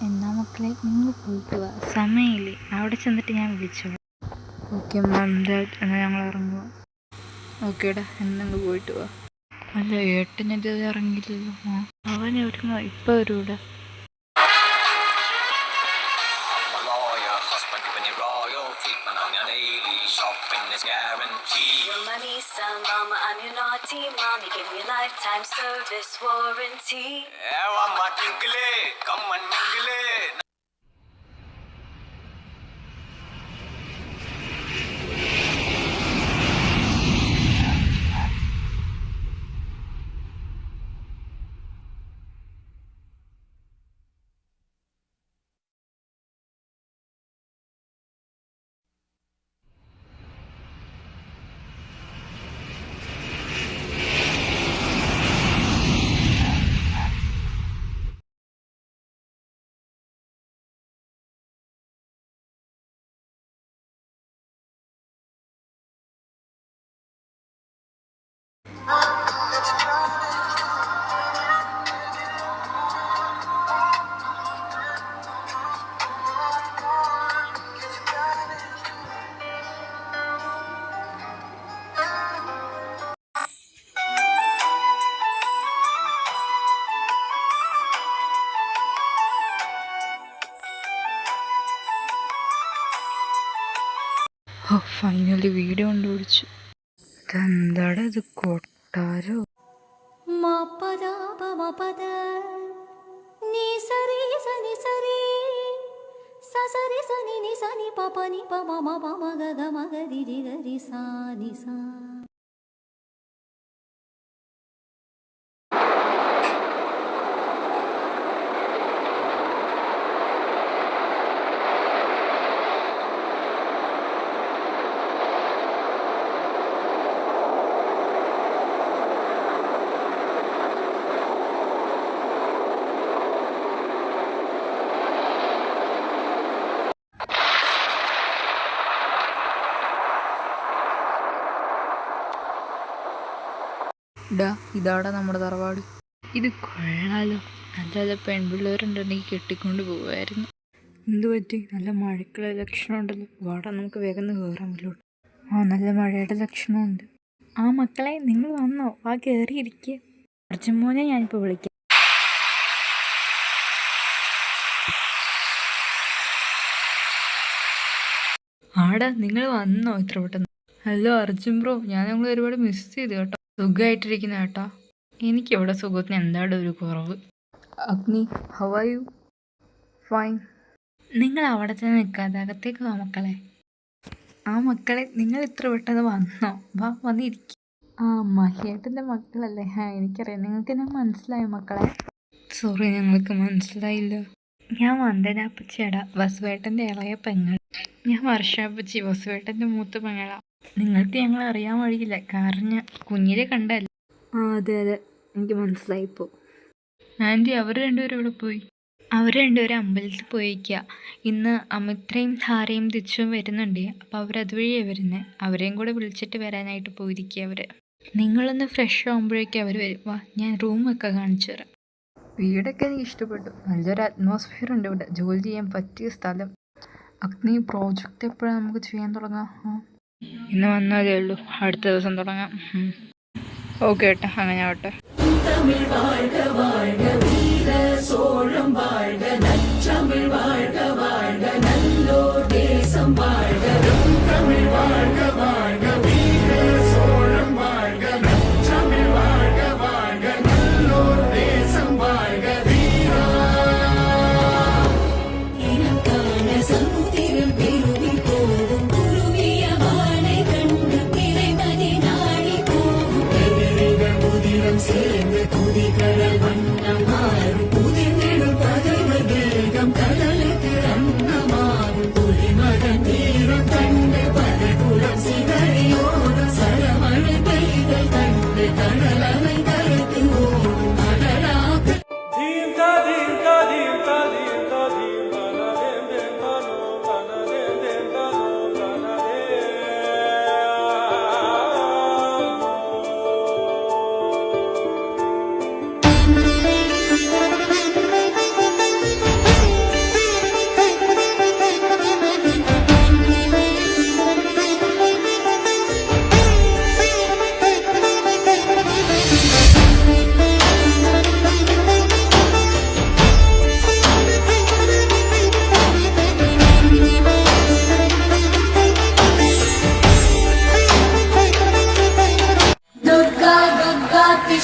എന്നാ മക്കളെ നിങ്ങൾ പോയിട്ട് വാ, സമയമില്ലേ, അവിടെ ചെന്നിട്ട് ഞാൻ വിളിച്ചോളാം. ഓക്കെ മാം, എന്നാൽ ഞങ്ങൾ ഇറങ്ങുക. ഓക്കേടാ, എന്നങ്ങ് പോയിട്ട് വാ. അല്ല, ഏട്ടനത് ഇറങ്ങിയില്ലല്ലോ. അവൻ ഒരുങ്ങ, ഇപ്പം വരൂടാ. Shopping is guaranteed. You're my Lisa, mama, I'm your naughty mommy. Give me lifetime service warranty. Yeah, I'm my twinkle, come and mingle. Finally video കണ്ടുപിടിച്ചു. എന്താടാ ഇത്, കൊട്ടാരോ? ഇതാടാ നമ്മുടെ തറവാട്. ഇത് കൊള്ളാലോ, നല്ല പെൺപിള്ളേരുണ്ടെങ്കിൽ കെട്ടിക്കൊണ്ട് പോവായിരുന്നു. എന്തു പറ്റി? നല്ല മഴയ്ക്കുള്ള ലക്ഷണമുണ്ടല്ലോ. വാടാ, നമുക്ക് വേഗം കയറാൻ പറ്റുള്ളൂ. നല്ല മഴയുടെ ലക്ഷണമുണ്ട്. മക്കളെ, നിങ്ങൾ വന്നോ? കയറിയിരിക്കുക. അർജുമോനെ ഞാനിപ്പോൾ വിളിക്കാം. ആടാ, നിങ്ങൾ വന്നോ ഇത്ര പെട്ടെന്ന്? ഹലോ അർജുൻ ബ്രോ, ഞാൻ നിങ്ങൾ ഒരുപാട് മിസ് ചെയ്തു കേട്ടോ. സുഖമായിട്ടിരിക്കുന്ന കേട്ടോ. എനിക്കിവിടെ സുഖത്തിന് എന്താണ് ഒരു കുറവ്. അഗ്നി, ഹൗ ആർ യു? ഫൈൻ. നിങ്ങൾ അവിടെ തന്നെ നിൽക്കാതെ അകത്തേക്ക് വാ മക്കളെ. മക്കളെ, നിങ്ങൾ ഇത്ര പെട്ടെന്ന് വന്നോ? വന്നിരിക്കും. ആ മഹിയേട്ടൻ്റെ മക്കളല്ലേ? എനിക്കറിയാം. നിങ്ങൾക്ക് എന്നെ മനസ്സിലായോ മക്കളെ? സോറി, ഞങ്ങൾക്ക് മനസ്സിലായില്ല. ഞാൻ വന്ദന അപ്പച്ചിയുടെ വസുവേട്ടൻ്റെ ഇളയ പെങ്ങൾ. ഞാൻ വർഷ അപ്പച്ചി, വസുവേട്ടൻ്റെ മൂത്ത പെങ്ങളാ. നിങ്ങൾക്ക് ഞങ്ങൾ അറിയാൻ വഴിയില്ല, കാരണം ഞാൻ കുഞ്ഞിലെ കണ്ടല്ലേ. അതെ അതെ, എനിക്ക് മനസ്സിലായി ഇപ്പോൾ. ആൻറ്റി, അവർ രണ്ടുപേരും ഇവിടെ പോയി? അവർ രണ്ടുപേരും അമ്പലത്തിൽ പോയിരിക്കുക. ഇന്ന് അമിത്രയും ധാരയും തിരിച്ചും വരുന്നുണ്ട്. അപ്പോൾ അവരതുവഴിയാണ് വരുന്നത്. അവരെയും കൂടെ വിളിച്ചിട്ട് വരാനായിട്ട് പോയിരിക്കുക അവർ. നിങ്ങളൊന്ന് ഫ്രഷ് ആകുമ്പോഴേക്കും അവർ വരും. വാ, ഞാൻ റൂമൊക്കെ കാണിച്ചു തരാം. വീടൊക്കെ എനിക്ക് ഇഷ്ടപ്പെട്ടു. നല്ലൊരു അറ്റ്മോസ്ഫിയർ ഉണ്ട് ഇവിടെ. ജോലി ചെയ്യാൻ പറ്റിയ സ്ഥലം. അഗ്നി, പ്രോജക്റ്റ് എപ്പോഴാണ് നമുക്ക് ചെയ്യാൻ തുടങ്ങാം? ഇന്ന് വന്നാലേ ഉള്ളൂ, അടുത്ത ദിവസം തുടങ്ങാം. ഓക്കെ ഏട്ടാ, അങ്ങനെ ആവട്ടെ.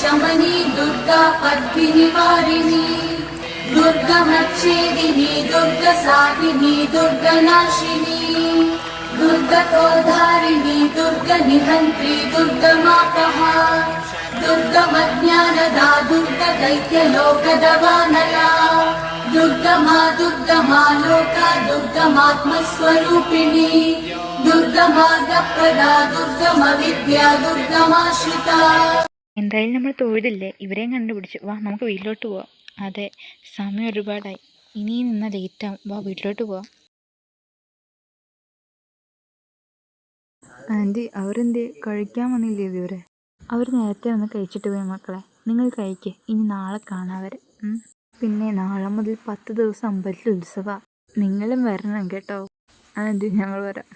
शमनी दुर्गा पद्मिनिवारिणी दुर्गमच्छेदिनी दुर्गसाधिनी दुर्गनाशिनी दुर्गतोधारिणी दुर्गनिहन्त्री दुर्गमापहा दुर्गमज्ञानदा दुर्गदैत्यलोकदवानला दुर्गमा दुर्गमा लोका दुर्गमात्मस्वरूपिणी दुर्गमार्गप्रदा दुर्गमविद्या दुर्गमाश्रिता. എന്തായാലും നമ്മൾ തൊഴുതില്ലേ, ഇവരെയും കണ്ടുപിടിച്ചു. വാ, നമുക്ക് വീട്ടിലോട്ട് പോവാം. അതെ, സമയം ഒരുപാടായി. ഇനിയും നിന്നാൽ ലേറ്റാവും. വാ, വീട്ടിലോട്ട് പോവാം. ആൻറ്റി, അവരെന്തേ കഴിക്കാൻ വന്നില്ലേ ഇതുവരെ? അവർ നേരത്തെ വന്ന് കഴിച്ചിട്ട് പോയി മക്കളെ. നിങ്ങൾ കഴിക്കുക, ഇനി നാളെ കാണാവരെ. പിന്നെ നാളെ മുതൽ 10 ദിവസം അമ്പലത്തിൽ ഉത്സവമാണ്. നിങ്ങളും വരണം കേട്ടോ. ആൻറ്റി, ഞങ്ങൾ വരാം.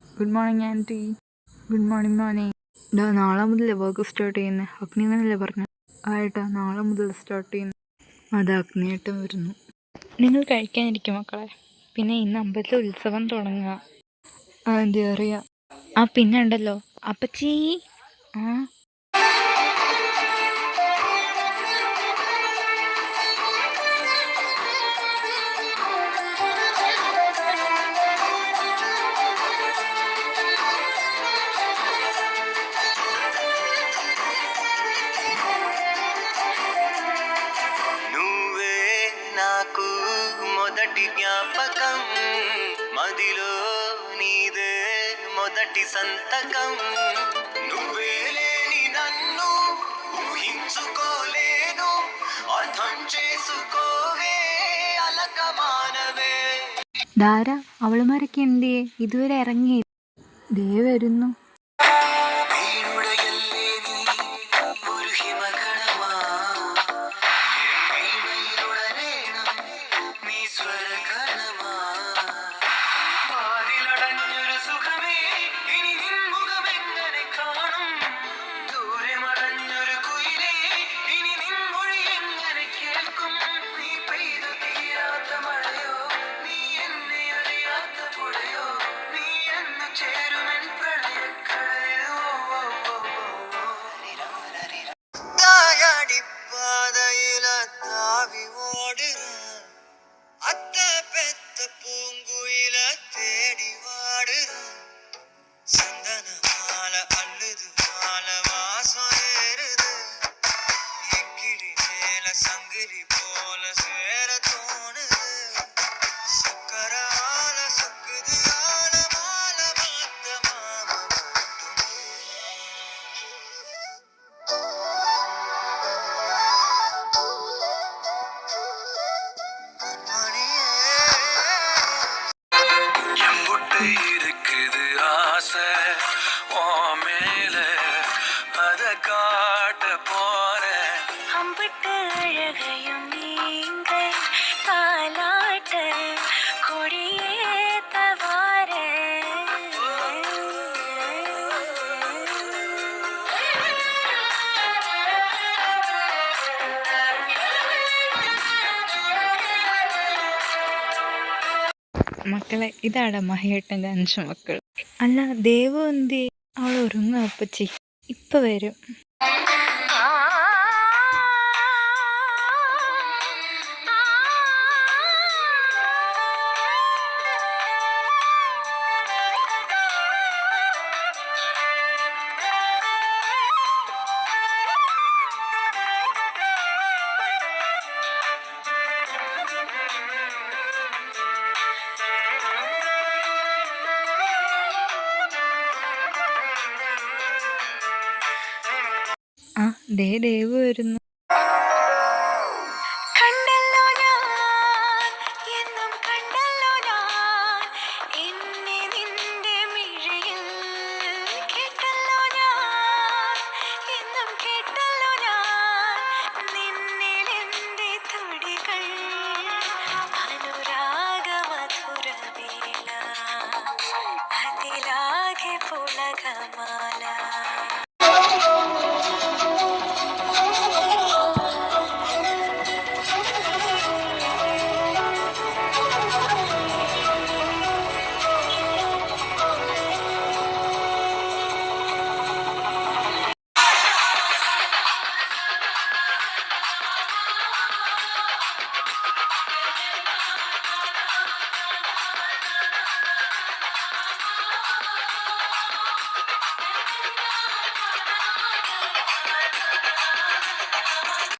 Good morning anti. Good morning മോനെ. നാളെ മുതലേ വർക്ക് സ്റ്റാർട്ട് ചെയ്യുന്നത്. അഗ്നി അങ്ങനല്ലേ പറഞ്ഞു? ആയിട്ടാ, നാളെ മുതൽ സ്റ്റാർട്ട് ചെയ്യുന്നു. അത് അഗ്നിയേട്ടൻ വരുന്നു. നിങ്ങൾ കഴിക്കാനിരിക്കും മക്കളെ. പിന്നെ ഇന്ന് അമ്പലത്തിൽ ഉത്സവം തുടങ്ങുക. ആൻറ്റി അറിയാം. പിന്നെ ഉണ്ടല്ലോ അപ്പച്ചി. మొదటి జ్ఞాపకం మదిలో నీదే మొదటి సంతకం నువ్వే లేని నన్ను ఊహించుకోలేను అర్థం చేసుకోవే అలకమానవే. ധാര, അവളുമാരൊക്കെ എന്തിയെ? ഇതുവരെ ഇറങ്ങി. ദേ വരുന്നു. காட்ட போறேன் அம்பிட்டு அழகையும் நீங்கள் தாலாட்ட கொடியேத்த മക്കളെ ഇതാടാ മഹിയേട്ടൻ്റെ 5 മക്കൾ. അല്ല ദേവു എന്തി? അവൾ ഒരുങ്ങ അപ്പച്ചി, ഇപ്പൊ വരും. ആ ദേവു വരുന്നു.